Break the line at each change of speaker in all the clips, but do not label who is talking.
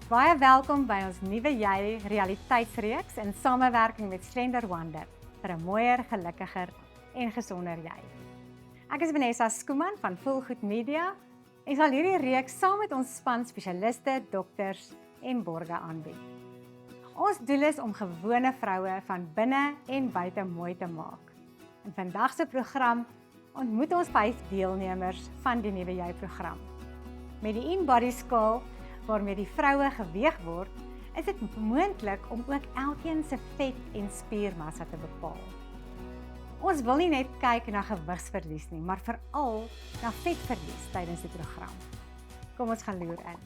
Baie welkom by ons nuwe Jy realiteitsreeks in samewerking met Slender Wonder vir 'n mooier, gelukkiger en gesonder jy. Ek is Vanessa Skooman van Volgoed Media en sal hierdie reeks saam met ons span spesialiste, dokters en borge aanbied. Ons doel is om gewone vroue van binne en buite mooi te maak. In vandag se program ontmoet ons 5 deelnemers van die nuwe Jy program. Met die InBody skaal waarmee die vroue geweeg word, is dit moontlik om ook elkeen se vet en spiermassa te bepaal. Ons wil nie net kyk na gewigsverlies nie, maar veral na vetverlies tydens die program. Kom ons gaan loer in.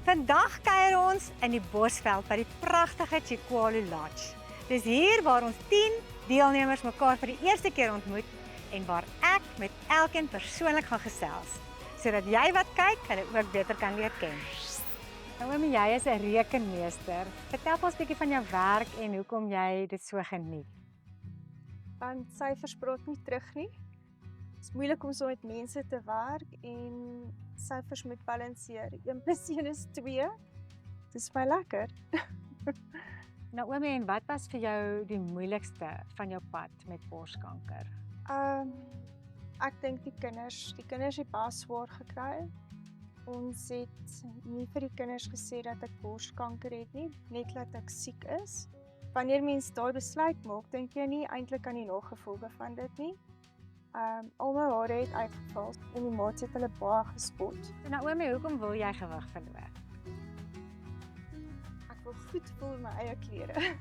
Vandag kuier ons in die Bosveld by die pragtige Chikwalu Lodge. Dis hier waar ons 10 deelnemers mekaar vir die eerste keer ontmoet en waar ek met elkeen persoonlik gaan gesels, sodat jy wat kyk, hulle ook beter kan leer ken. Nou Oomie, jy is 'n rekenmeester. Vertel ons 'n bietjie van jou werk en hoekom jy dit so geniet.
Want syfers praat nie terug nie. Dit is moeilik om so met mense te werk en syfers moet balanseer. 1 + 1 is 2. Dit is baie lekker.
Nou Oomie, en wat was vir jou die moeilikste van jou pad met borskanker?
Ek dink die kinders het baie swaar gekry. Ons het nie vir die kinders gesê dat ek borskanker het nie, net dat ek siek is. Wanneer mens daai besluit maak, dink jy nie eintlik aan die nagevolge van dit nie. Al my hare het uitgeval en die maats het hulle baie gespot.
So nou Oomie, hoekom wil jy gewig verloor?
Ek wil goed voel in my eie klere.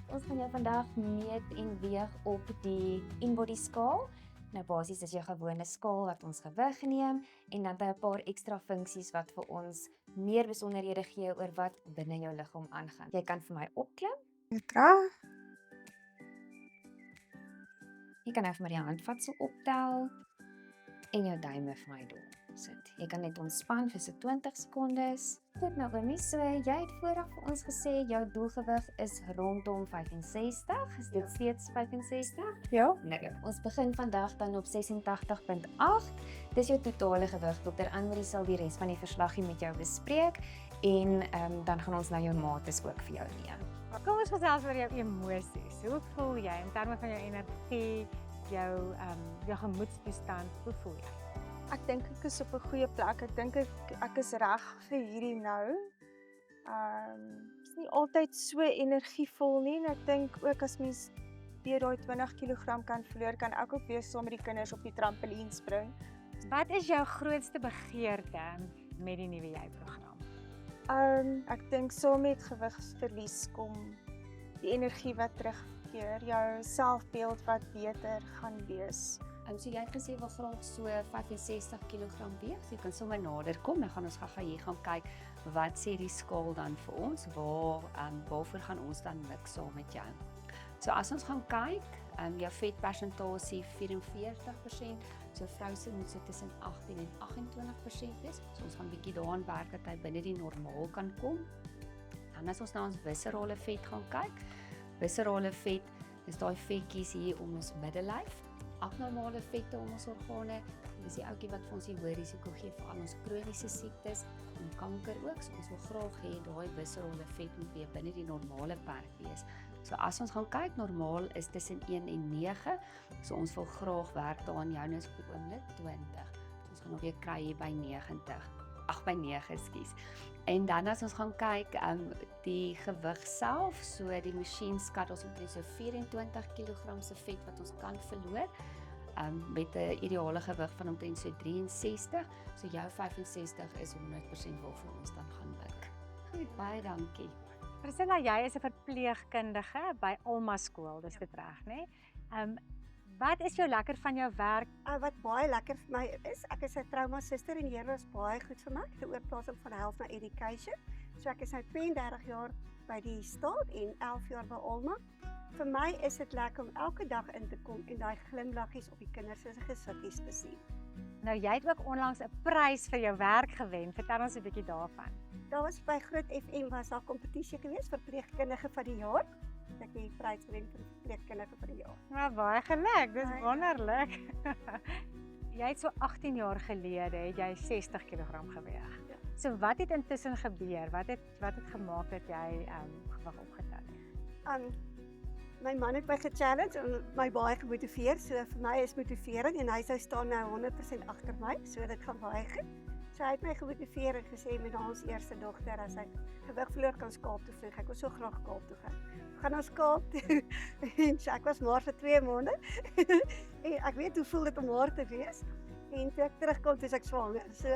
Ons gaan jou vandag meet en weeg op die InBody skaal. Nou basies is jou gewone skaal wat ons gewig neem en dan 'n paar ekstra funksies wat vir ons meer besonderhede gee oor wat binne jou liggaam aangaan. Jy kan vir my opklim. Jy kan nou vir my die handvat so optel en jou duime vir my dop sit. Jy kan net ontspan vir so 20 sekondes. Goed nou Oomie, so jy het vooraf vir ons gesê jou doelgewig is rondom 65. Is dit steeds 65?
Ja.
Nee, ons begin vandag dan op 86.8. Dis jou totale gewig. Dr. Anne-Marie sal die res van die verslaggie met jou bespreek en dan gaan ons nou jou mates ook vir jou neem.
Kom ons gesels oor jou emosies. Hoe voel jy in terme van jou energie, jou gemoedstoestand? Hoe voel jy?
Ek dink ek is op 'n goeie plek. Ek dink ek is reg vir hierdie nou. Is nie altyd so energievol nie en ek dink ook as mens weer daai 20 kg kan verloor, kan ek ook weer saam met die kinders op die trampolien spring.
Wat is jou grootste begeerte met die nuwe Jy program?
Ek dink saam met gewigsverlies kom die energie wat terugkeer, jou selfbeeld wat beter gaan wees.
So jy het gesê wil graag so 65 kg weeg, so jy kan sommer nader kom, dan gaan ons gaga hier gaan kyk wat sê die skaal dan vir ons, waarvoor gaan ons dan mik saam met jou. So as ons gaan kyk, jou vetpersentasie 44%, so vrou se moet so tussen 18 en 28% wees, so ons gaan bietjie daaraan werk dat hy binne die normaal kan kom. Dan as ons na ons viscerale vet gaan kyk, viscerale vet is daai vetjies hier om ons middelyf, abnormale vette om ons organe, dis die ouetjie wat vir ons die hoë risiko gee vir al ons kroniese siektes en kanker ook, so ons wil graag hê daai viscerale vet moet weer binne die normale perk wees. So as ons gaan kyk, normaal is tussen 1 en 9, so ons wil graag werk daaraan, jou is op die oomblik 20, so ons gaan nog weer kry hier by 9, ekskuus. En dan as ons gaan kyk, die gewig self, so die masjien skat ons omtrent so 24 kg se vet wat ons kan verloor, met 'n ideale gewig van omtrent so 63, so jou 65 is 100% waarvoor ons dan gaan mik. Goed, baie dankie.
Priscilla, jy is 'n verpleegkundige by Alma skool, dis dit reg, né? Wat is jou lekker van jou werk?
Wat baie lekker vir my is, ek is 'n trauma suster en hier is baie goed vir my. Die oorplasing van Health na Education. So ek is nou 32 jaar by die staat en 11 jaar by Alma. Vir my is dit lekker om elke dag in te kom en daai glimlaggies op die kinders se gesiggies te sien.
Nou jy het ook onlangs 'n prys vir jou werk gewen. Vertel ons 'n bietjie daarvan.
Daar was by Groot FM was daar 'n kompetisie geweest vir verpleegkundige van die jaar. Ek die prys gewen vir verpleegkundige van die jaar.
Maar baie geluk, dis wonderlik. Jy het so 18 jaar gelede het jy 60 kg geweeg.
Ja.
So wat het intussen gebeur? Wat het gemaak dat jy gewig opgetel het?
My man het my gechallenge en my baie gemotiveer. So vir my is motivering en hy sou staan nou 100% agter my, so dit gaan baie goed. So hy het my gemotiveer en gesê met ons eerste dogter as ek gewig verloor kan Kaap toe vlieg. Ek wil so graag Kaap toe gaan. Gaan ons Kaap toe. En so ek was maar vir 2 maande. En ek weet hoe voel dit om maar te wees. En toe ek terugkom, toe is ek swanger. So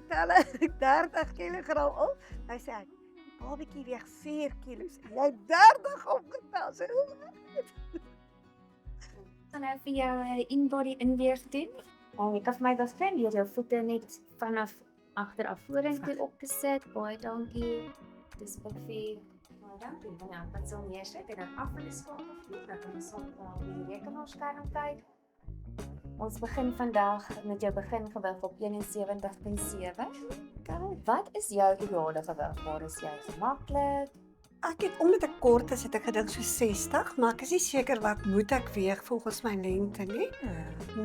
tel ek 30 kg op. Hy sê ek, babatjie weeg 4 kilos. En jy 30 opgetel. So
Dan nou vir jou 'n in-body inweeg doen. Jy kan vir my bevriend deur jou voete net vanaf agter af vorentoe op te sit. Baie dankie. Dis perfek. Baie dankie. Dan wat sou neersit en dan af van die skakel vlieg. Dan kan ons op die rekenaarskerm kyk. Ons begin vandag met jou begingewig op 71.7. Wat is jou ideale gewig? Waar is jy gemaklik?
ek het omdat ek kort is, het ek gedink so 60, maar ek is nie seker wat moet ek weeg volgens my lengte nie.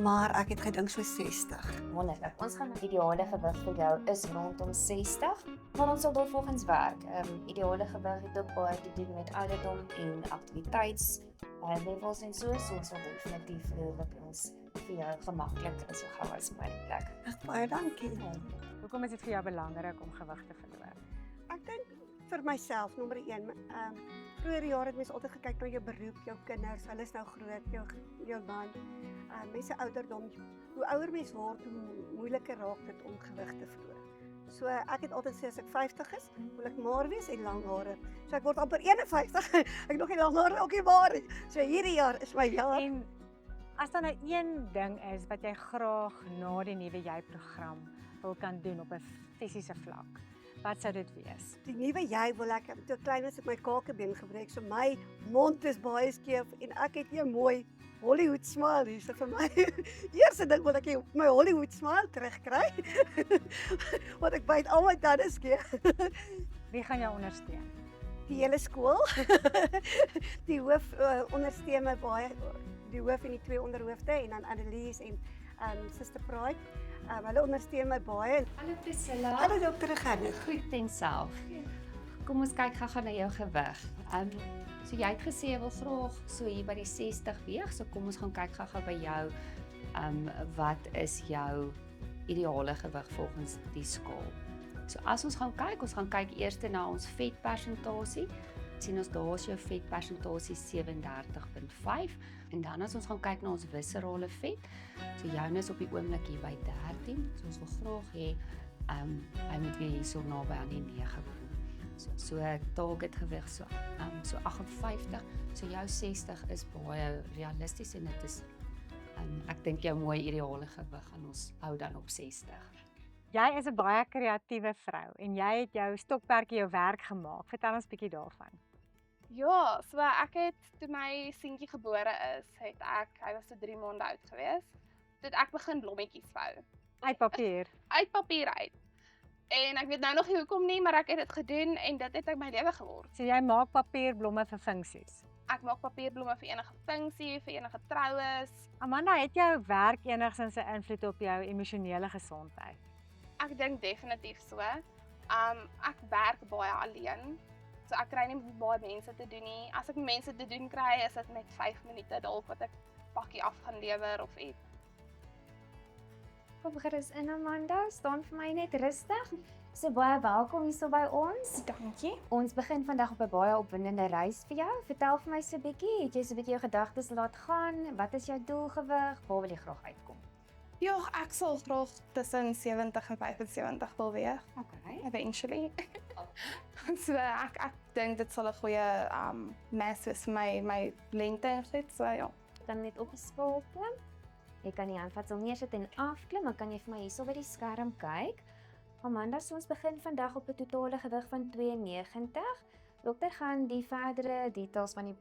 Maar ek het gedink so 60.
Wonderlik. Ons gaan die ideale gewig vir jou is rondom 60, maar ons sal daarvolgens werk. Ideale gewig het ook baie te doen met ouderdom en aktiwiteits levels en so ons sal definitief dat ons vir jou gemaklik is so gou as moontlik.
Baie dankie.
Hoekom is dit vir jou belangrik om gewig te verloor?
Ek dink vir myself, nommer 1, vroeër jare het mense altyd gekyk na jou beroep, jou kinders, hulle is nou groot, jou man, mense ouderdom. Hoe ouer mens word, hoe moeiliker raak dit om gewig te verloor. So ek het altyd sê as ek 50 is, wil ek maar wees en lang hare. So ek word amper 51, ek nog nie lang hare, ook nie maar nie. So hierdie jaar is my jaar.
En as daar nou een ding is wat jy graag na die nuwe jy-program wil kan doen op 'n fisiese vlak, wat sou dit wees?
Die nuwe jy wil ek, toe ek klein was het my kakebeen gebreek, so my mond is baie skeef en ek het nie 'n mooi Hollywood smile hier, so vir my, eerste ding wil ek my Hollywood smile terugkry, want ek byt al my tande skeef.
Wie gaan jou ondersteun?
Die hele skool, die hoof ondersteun my baie, die hoof en die 2 onderhoofde, en dan Annelies en Suster Pride, hulle ondersteun my baie.
Hallo Priscilla.
Hallo dokter Gerrit.
Goed en self. Kom ons kyk gou na jou gewig. So jy het gesê jy wil graag so hier by die 60 weeg, so kom ons gaan kyk gou by jou. Wat is jou ideale gewig volgens die skaal? So as ons gaan kyk eers na ons vetpersentasie. Sien ons daar is jou vetpersentasie 37.5 en dan as ons gaan kyk na ons viscerale vet, so joune is op die oomblik hier by 13, so ons wil graag hê hy moet weer hier so naby aan die 9 kom. So target gewig so 58, so jou 60 is baie realisties en dit is ek dink jou mooi ideale gewig en ons hou dan op 60.
Jy is 'n baie kreatiewe vrou en jy het jou stokperdjie jou werk gemaak. Vertel ons 'n bietjie daarvan.
Ja, so ek het, toe my seentjie gebore is, hy was so 3 maande oud gewees, toe het ek begin blommetjies vou.
Uit papier.
Uit papier uit. En ek weet nou nog nie hoekom nie, maar ek het dit gedoen en dit het my lewe geword.
So jy maak papierblomme vir funksies.
Ek maak papierblomme vir enige funksie, vir enige troues.
Amanda, het jou werk enigstens 'n invloed op jou emosionele gesondheid?
Ek dink definitief so. Ek werk baie alleen. So ek kry nie baie mense te doen nie. As ek mense te doen kry, is dit net 5 minute dalk wat ek pakkie af gaan lewer of iets.
Kom gerus in Amanda, staan vir my net rustig. So baie welkom hier so by ons.
Dankie.
Ons begin vandag op 'n baie opwindende reis vir jou. Vertel vir my so 'n bietjie, het jy so 'n bietjie jou gedagtes laat gaan? Wat is jou doelgewig? Waar wil jy graag uitkom?
Ja, ek sal graag tussen 70 en 75 wil weeg,
Okay.
eventually. So ek dink dit sal 'n goeie mass wees vir my lengte en dit, so ja.
Dan net op die skaal klim. Jy kan die handvatsel neersit en afklim, dan kan jy vir my hierso by die skerm kyk. Amanda, so ons begin vandag op 'n totale gewig van 92. Dokter gaan die verdere details van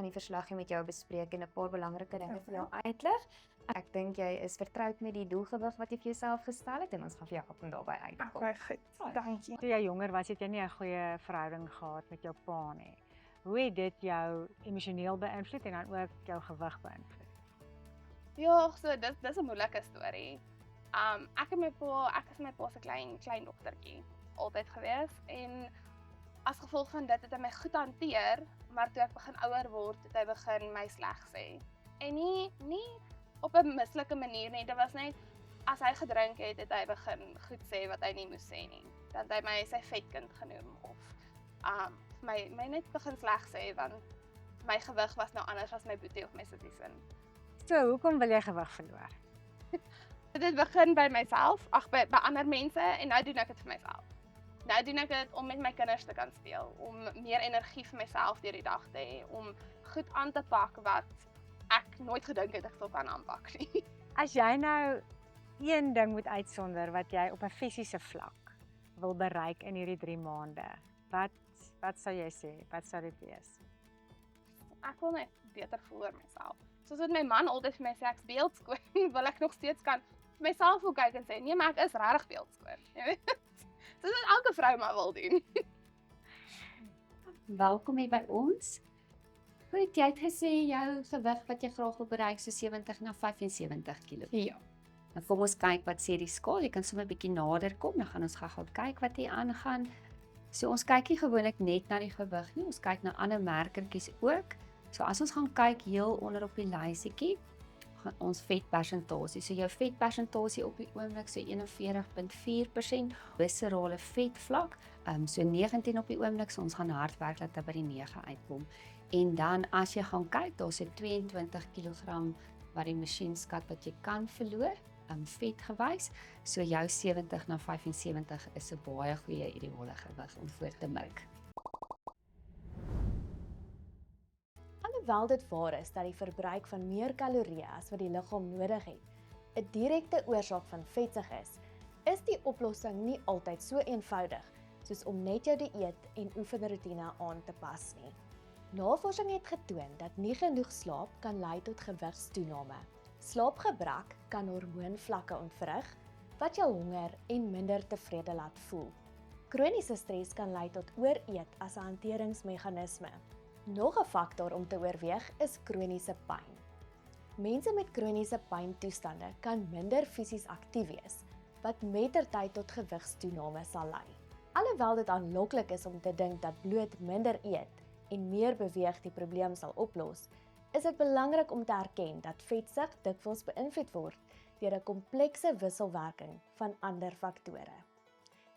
die verslag met jou bespreek en 'n paar belangrike dinge vir jou uitlig. Ek dink jy is vertroud met die doelgewig wat jy vir jouself gestel het en ons gaan vir jou help om daarby uit te kom.
Okay, goed. Dankie.
Toe jy jonger was, het jy nie 'n goeie verhouding gehad met jou pa nie. Hoe het dit jou emosioneel beïnvloed en dan ook jou gewig beïnvloed?
Ja, so dis 'n moeilike storie. Ek is my pa se klein dogtertjie altyd gewees en as gevolg van dit het hy my goed hanteer, maar toe ek begin ouer word, het hy begin my sleg sê. En nie op 'n mislike manier nie, dit was net as hy gedrink het, het hy begin goed sê wat hy nie moes sê nie. Dan het hy my sy vetkind genoem of my net begin sleg sê want my gewig was nou anders as my boetie of my sussie se.
So, hoekom wil jy gewig verloor?
Dit begin by myself, by ander mense en nou doen ek dit vir myself. Nou doen ek dit om met my kinders te kan speel, om meer energie vir myself deur die dag te hê, om goed aan te pak wat ek nooit gedink het ek sou kan aanpak nie.
As jy nou een ding moet uitsonder wat jy op 'n fisiese vlak wil bereik in hierdie 3 maande, wat sou jy sê? Wat sou dit wees?
Ek wil net beter voel oor myself. Soos wat my man altyd vir my sê ek's beeldskoon, wil ek nog steeds kan vir myself wil kyk en sê, nee, maar ek is regtig beeldskoon. Jy weet? Soos wat elke vrou maar wil doen.
Welkom hier by ons. Goed, jy het gesê jou gewig wat jy graag wil bereik so 70 na 75 kg.
Ja.
Nou kom ons kyk wat sê die skaal. Jy kan sommer 'n bietjie nader kom, dan gaan ons gou kyk wat hier aangaan. So ons kyk nie gewoonlik net na die gewig nie, ons kyk na ander merkertjies ook. So as ons gaan kyk heel onder op die lysietjie, gaan ons vetpersentasie. So jou vetpersentasie op die oomblik so 41.4%, viscerale vetvlak, so 19 op die oomblik, so ons gaan hard werk dat dit by die 9 uitkom. En dan as jy gaan kyk, daar's 22 kg wat die masjien skat wat jy kan verloor, vet gewys. So jou 70 na 75 is 'n baie goeie ideale gewig om voor te mik.
Alhoewel dit waar is dat die verbruik van meer kalorieë as wat die liggaam nodig het, 'n direkte oorsaak van vetsug is die oplossing nie altyd so eenvoudig soos om net jou dieet en oefenroetine aan te pas nie. Navorsing het getoon dat nie genoeg slaap kan lei tot gewigstoename. Slaapgebrek kan hormoonvlakke ontwrig, wat jou honger en minder tevrede laat voel. Kroniese stres kan lei tot ooreet as 'n hanteringsmeganisme. Nog 'n faktor om te oorweeg is kroniese pyn. Mense met kroniese pyntoestande kan minder fisies aktief wees, wat mettertyd tot gewigstoename sal lei. Alhoewel dit aanloklik is om te dink dat bloot minder eet en meer beweeg die probleem sal oplos, is dit belangrik om te erken dat vetsug dikwels beïnvloed word deur 'n komplekse wisselwerking van ander faktore.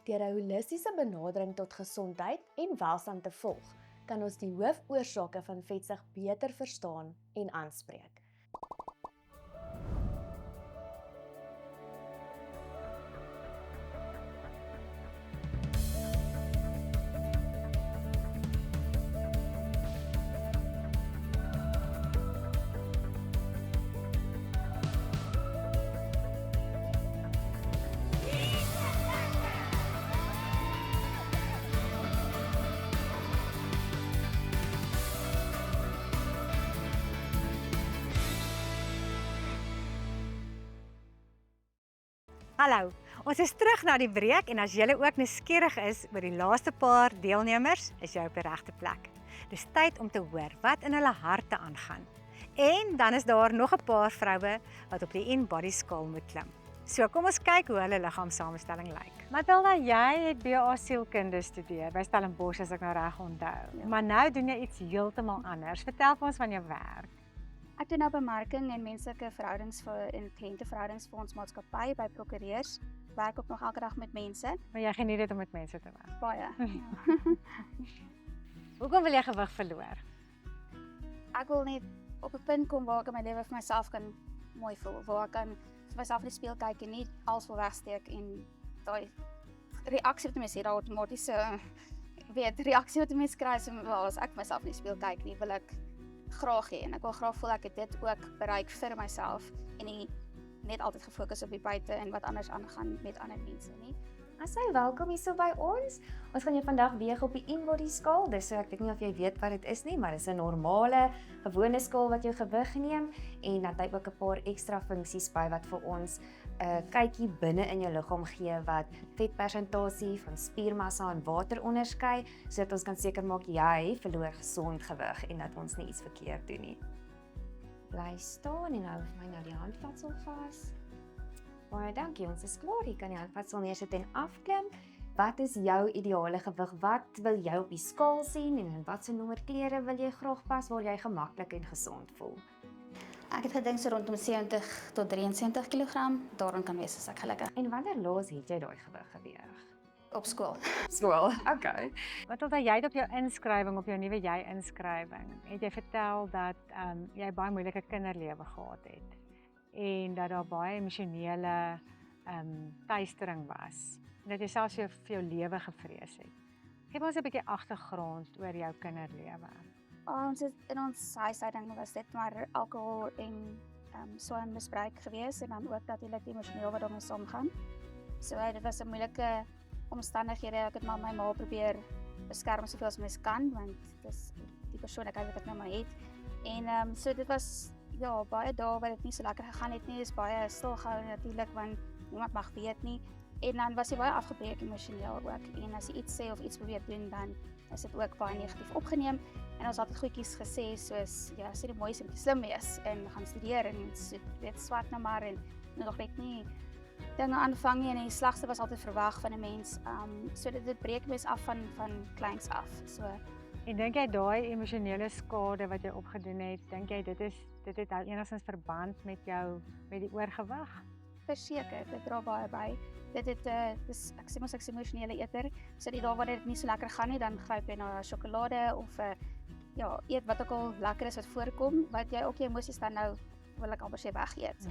Deur 'n holistiese benadering tot gesondheid en welstand te volg, kan ons die hoofoorsake van vetsug beter verstaan en aanspreek.
Hallo, ons is terug na die breek en as julle ook nuuskierig is oor die laaste paar deelnemers, is jy op die regte plek. Dis tyd om te hoor wat in hulle harte aangaan. En dan is daar nog 'n paar vroue wat op die InBody skaal moet klim. So kom ons kyk hoe hulle liggaamssamestelling lyk. Matilda, jy het BA sielkunde gestudeer by Stellenbosch as ek nou reg onthou. Ja. Maar nou doen jy iets heeltemal anders. Vertel vir ons van jou werk.
Ek doen nou bemarking en menslike verhoudings en kliënteverhoudings vir ons maatskappy by prokureurs. Werk ook nog elke dag met mense.
Maar jy geniet dit om met mense te werk.
Baie. Ja.
Hoekom wil jy gewig verloor?
Ek wil net op 'n punt kom waar ek in my lewe vir myself kan mooi voel, waar ek kan vir myself in die spieël kyk en nie alles wil wegsteek en daai reaksie wat mense het, daai outomatiese reaksie wat mense kry as ek myself in die spieël kyk nie, wil ek graag hê en ek wil graag voel ek het dit ook bereik vir myself en nie net altyd gefokus op die buite en wat anders aangaan met ander mense nie.
Asai, welkom hier so by ons. Ons gaan jou vandag weeg op die InBody skaal. Dis so ek weet nie of jy weet wat dit is nie, maar dis 'n normale, gewone skaal wat jou gewig neem en dan het hy ook 'n paar ekstra funksies by wat vir ons 'n kykie binne in jou liggaam gee wat vetpersentasie van spiermassa en water onderskei, sodat ons kan seker maak jy verloor gesond gewig en dat ons nie iets verkeerd doen nie. Bly staan en hou vir my nou die handvatsel vas. Baie dankie, ons is klaar. Jy kan die handvatsel neersit en afklim. Wat is jou ideale gewig? Wat wil jy op die skaal sien en in watter nommer klere wil jy graag pas waar jy gemaklik en gesond voel?
Ek het gedink so rondom 70 tot 73 kg, daarin kan wees as ek gelukkig
En wanneer laas het jy daai gewig geweeg?
op skool.
Skool. Okay.
Matilda, jy het op jou inskrywing, op jou nuwe jy-inskrywing, het jy vertel dat jy baie moeilike kinderlewe gehad het en dat daar baie emosionele teistering was. En dat jy selfs vir jou lewe gevrees het. Geef ons 'n bietjie agtergrond oor jou kinderlewe.
Ons het in ons huishouding was dit maar alkohol en swelmmisbruik gewees en dan ook natuurlik emosioneel wat daarmee saamgaan. So dit was 'n moeilike omstandighede. Ek het maar my ma probeer beskerm soveel as mens kan want dis die persoonlikheid wat ek nou maar het. En so dit was ja baie dae wat dit nie so lekker gegaan het nie. Is baie stil gehou natuurlik want niemand mag weet nie. En dan was hy baie afgebreek emosioneel ook. En as hy iets sê of iets probeer doen dan is dit ook baie negatief opgeneem. En ons het goedjies gesê soos ja, sê die mooiste moet slim wees en gaan studeer en so weet swat nou maar en nog net nie dinge aanvang nie en die slegste was altyd verwag van 'n mens. So dit breek mens af van kleins af. So
En dink jy daai emosionele skade wat jy opgedoen het, dink jy dit het enigstens verband met die oorgewig?
verseker, dit dra baie by. Dit het ek sê mos ek's 'n emosionele eter. So die dae wanneer dit nie so lekker gaan nie, dan gryp jy na sjokolade of ja, eet wat ook al lekker is wat voorkom, wat jy ook jou emosies dan nou wil ek amper sê wegeet.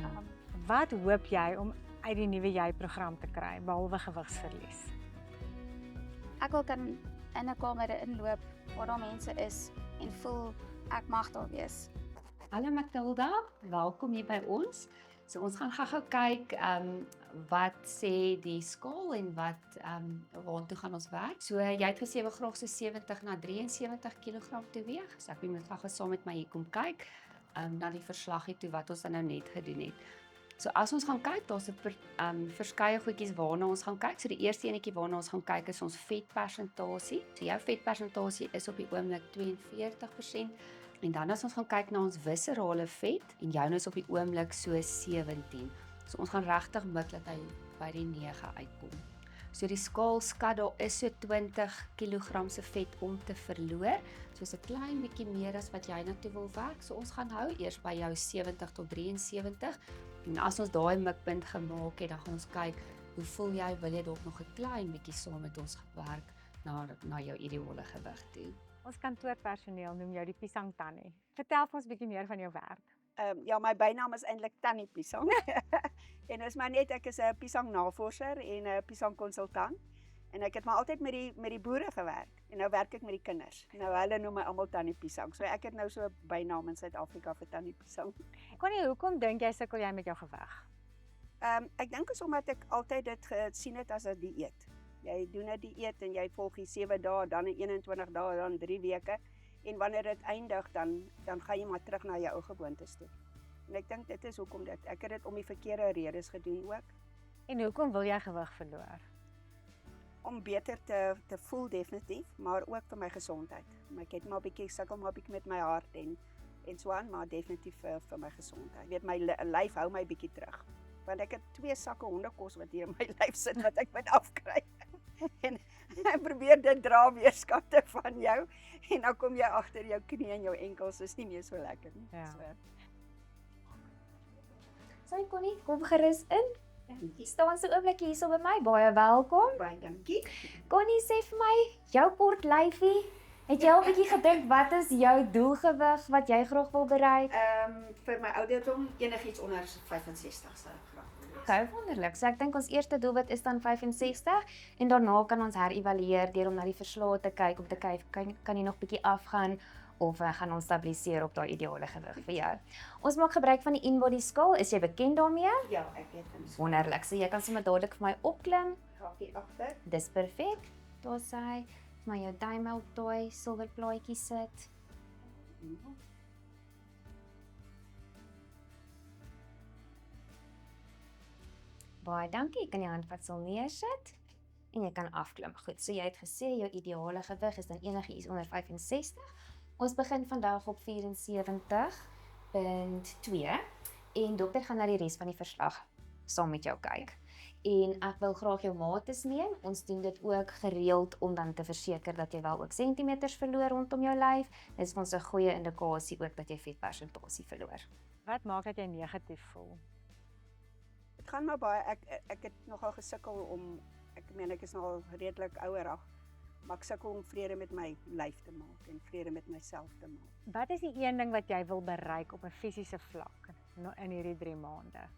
Wat hoop jy om uit die nuwe jy-program te kry behalwe gewigsverlies?
Ek wil kan in 'n kamer inloop waar daar mense is en voel ek mag daar wees.
Hallo Matilda, welkom hier by ons. So ons gaan gou-gou kyk wat sê die skaal en wat waartoe gaan ons werk. So jy het gesê we graag so 70 na 73 kg te weeg. So ek moet gou saam met my hier kom kyk na die verslaggie toe wat ons dan nou net gedoen het. So as ons gaan kyk, daar's 'n verskeie goedjies waarna ons gaan kyk. So die eerste enetjie waarna ons gaan kyk is ons vetpersentasie. So jou vetpersentasie is op die oomblik 42%. En dan as ons gaan kyk na ons viscerale vet en joune is op die oomblik so 17. So ons gaan regtig mik dat hy by die 9 uitkom. So die skaal skat daar is so 20 kg se vet om te verloor. So is 'n klein bietjie meer as wat jy na toe wil werk. So ons gaan hou eers by jou 70 tot 73. En as ons daai mikpunt gemaak het, dan gaan ons kyk, hoe voel jy? Wil jy dalk nog 'n klein bietjie saam met ons werk na jou ideale gewig toe?
Ons kantoorpersoneel noem jou die Pisang Tannie. Vertel vir ons 'n bietjie meer van jou werk.
Ja, my bynaam is eintlik Tannie Pisang. En is maar net ek is 'n Pisang navorser en 'n Pisang konsultant. En ek het maar altyd met die boere gewerk. En nou werk ek met die kinders. Nou hulle noem my almal Tannie Pisang. So ek het nou so 'n bynaam in Suid-Afrika vir Tannie Pisang.
Connie, hoekom dink jy sukkel jy met jou gewig?
Ek dink is omdat ek altyd dit gesien het as 'n dieet. Jy doen 'n dieet en jy volg die 7 dae, dan 'n 21 dae, dan 3 weke. En wanneer dit eindig, dan gaan jy maar terug na jou ou gewoontes toe. En ek dink dit is hoekom ek het dit om die verkeerde redes gedoen ook.
En hoekom wil jy gewig verloor?
Om beter te voel definitief, maar ook vir my gesondheid. Maar ek het maar 'n bietjie sukkel maar 'n bietjie met my hart en so aan, maar definitief vir my gesondheid. Jy weet my lyf hou my bietjie terug. Want ek het 2 sakke hondekos wat hier in my lyf sit wat ek moet afkry. En ek probeer dit dra weerskante van jou en dan kom jy agter jou knie en jou enkels is nie meer so lekker nie.
Ja.
So Connie, kom gerus in. Jy staan so oomblik hierso by my. Baie welkom.
Baie dankie.
Connie, sê vir my, jou kort lyfie, het jy al 'n bietjie gedink wat is jou doelgewig wat jy graag wil bereik?
Vir my ouderdom enigiets onder 65 sal ek graag.
Gou wonderlik. So ek dink ons eerste doelwit is dan 65 en daarna kan ons herëvalueer deur om na die verslae te kyk om te kyk kan jy nog bietjie afgaan of gaan ons stabiliseer op daai ideale gewig vir jou. Ons maak gebruik van die InBody skaal. Is jy bekend daarmee?
Ja, ek weet dit.
Wonderlik. So jy kan sommer dadelik vir my opklim.
Graafie agter.
Dis perfek. Daar sy maar jou duim op daai silwerplaatjie sit. Baie dankie. Jy kan jou handvatsel neersit en jy kan afklim. Goed, so jy het gesê jou ideale gewig is dan enigiets onder 65. Ons begin vandag op 74.2 en dokter gaan na die res van die verslag saam met jou kyk. En ek wil graag jou mates neem. Ons doen dit ook gereeld om dan te verseker dat jy wel ook sentimeters verloor rondom jou lyf. Dit is vir ons 'n goeie indikasie ook dat jy vetpersentasie verloor.
Wat maak dat jy negatief voel?
Dit gaan maar baie ek het nogal gesukkel om ek meen ek is nogal redelik ouerig, maar ek sukkel om vrede met my lyf te maak en vrede met myself te maak.
Wat is die een ding wat jy wil bereik op 'n fisiese vlak in hierdie 3 maande?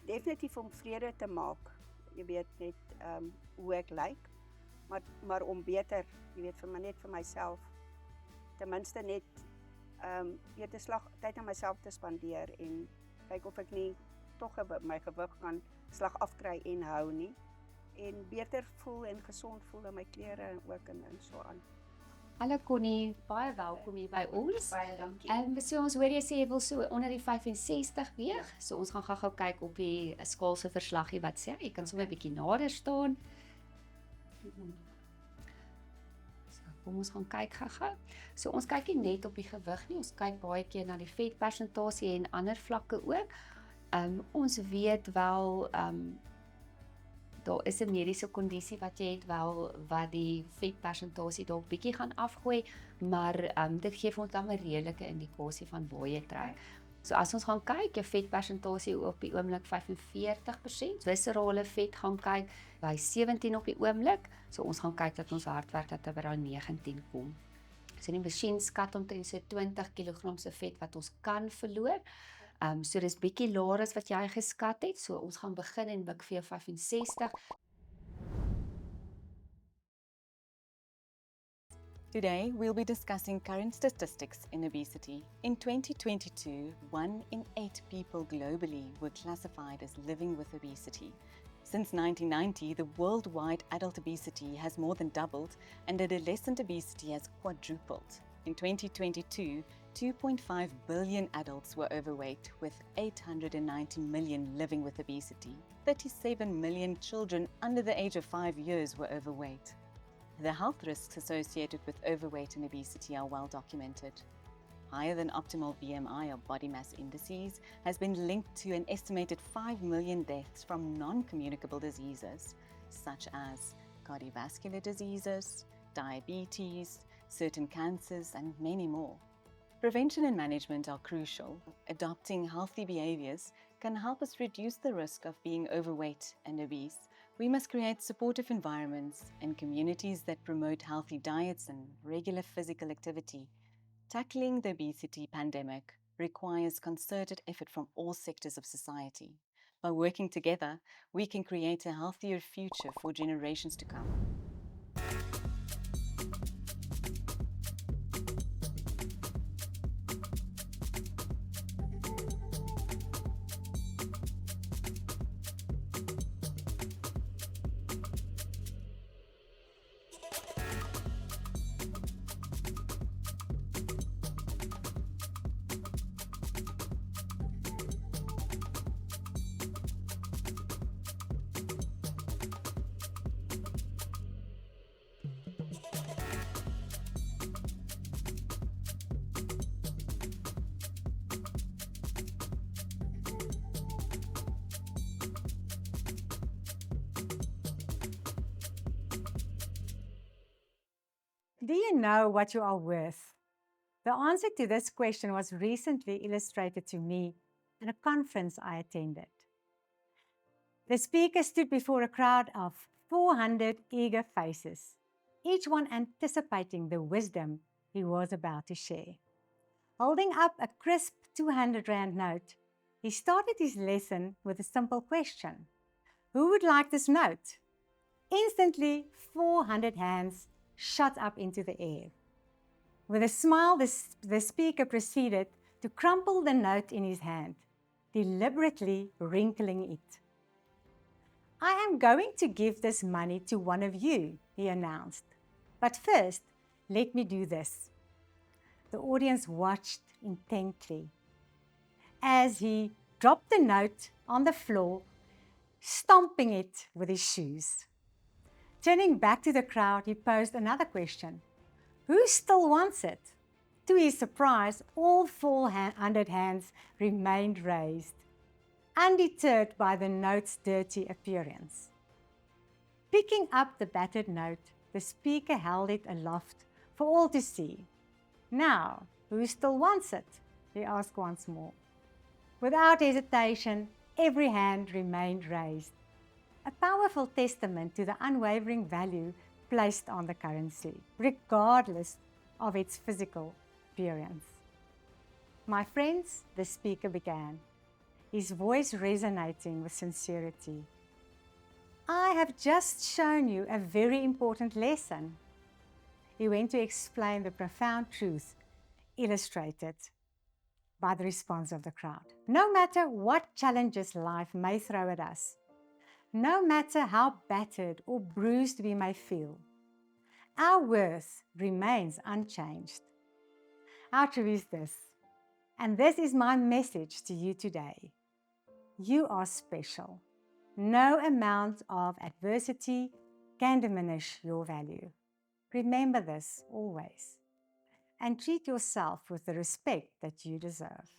Definitief om vrede te maak. Jy weet net hoe ek lyk, maar om beter, jy weet net vir myself ten minste net weet 'n slag tyd aan myself te spandeer en kyk of ek nie tog my gewig kan slag afkry en hou nie en beter voel en gesond voel in my klere en ook en so aan.
Hallo Connie, baie welkom hier by ons.
Baie dankie.
So ons hoor jy sê jy wil so onder die 65 weeg. So ons gaan gou-gou kyk op die skaal se verslaggie wat sê. Jy kan sommer 'n bietjie nader staan. So kom ons gaan kyk gou-gou. So ons kyk nie net op die gewig nie, ons kyk baie keer na die vetpersentasie en ander vlakke ook. Ons weet wel daar is 'n mediese kondisie wat jy het wel wat die vetpersentasie dalk bietjie gaan afgooi, maar dit gee vir ons dan 'n redelike indikasie van waar jy trek. So as ons gaan kyk, jou vetpersentasie op die oomblik 45%, viscerale vet gaan kyk by 17 op die oomblik. So ons gaan kyk dat ons hardwerk dat by daai 19 kom. So die masjien skat omtrent so 20 kg se vet wat ons kan verloor. So dis bietjie laer as wat jy geskat het. So ons gaan begin en mik vir jou 65.
Today, we'll be discussing current statistics in obesity. In 2022, 1 in 8 people globally were classified as living with obesity. Since 1990, the worldwide adult obesity has more than doubled and adolescent obesity has quadrupled. In 2022, 2.5 billion adults were overweight, with 890 million living with obesity. 37 million children under the age of 5 years were overweight. The health risks associated with overweight and obesity are well documented. Higher than optimal BMI or body mass indices has been linked to an estimated 5 million deaths from non-communicable diseases, such as cardiovascular diseases, diabetes, certain cancers, and many more. Prevention and management are crucial. Adopting healthy behaviors can help us reduce the risk of being overweight and obese. We must create supportive environments and communities that promote healthy diets and regular physical activity. Tackling the obesity pandemic requires concerted effort from all sectors of society. By working together, we can create a healthier future for generations to come.
Do you know what you are worth? The answer to this question was recently illustrated to me at a conference I attended. The speaker stood before a crowd of 400 eager faces, each one anticipating the wisdom he was about to share. Holding up a crisp 200 Rand note, he started his lesson with a simple question. Who would like this note? Instantly, 400 hands shot up into the air. With a smile, the speaker proceeded to crumple the note in his hand, deliberately wrinkling it. I am going to give this money to one of you, he announced. But first, let me do this. The audience watched intently as he dropped the note on the floor, stomping it with his shoes. Turning back to the crowd, he posed another question. Who still wants it? To his surprise, all 400 hands remained raised. undeterred by the note's dirty appearance. Picking up the battered note, the speaker held it aloft for all to see. "Now, who still wants it?" he asked once more. Without hesitation, every hand remained raised, a powerful testament to the unwavering value placed on the currency, regardless of its physical appearance. "My friends," the speaker began, his voice resonating with sincerity, "I have just shown you a very important lesson." He went to explain the profound truth illustrated by the response of the crowd. No matter what challenges life may throw at us, no matter how battered or bruised we may feel, our worth remains unchanged. How true is this? And this is my message to you today. You are special. No amount of adversity can diminish your value. Remember this always, and treat yourself with the respect that you deserve.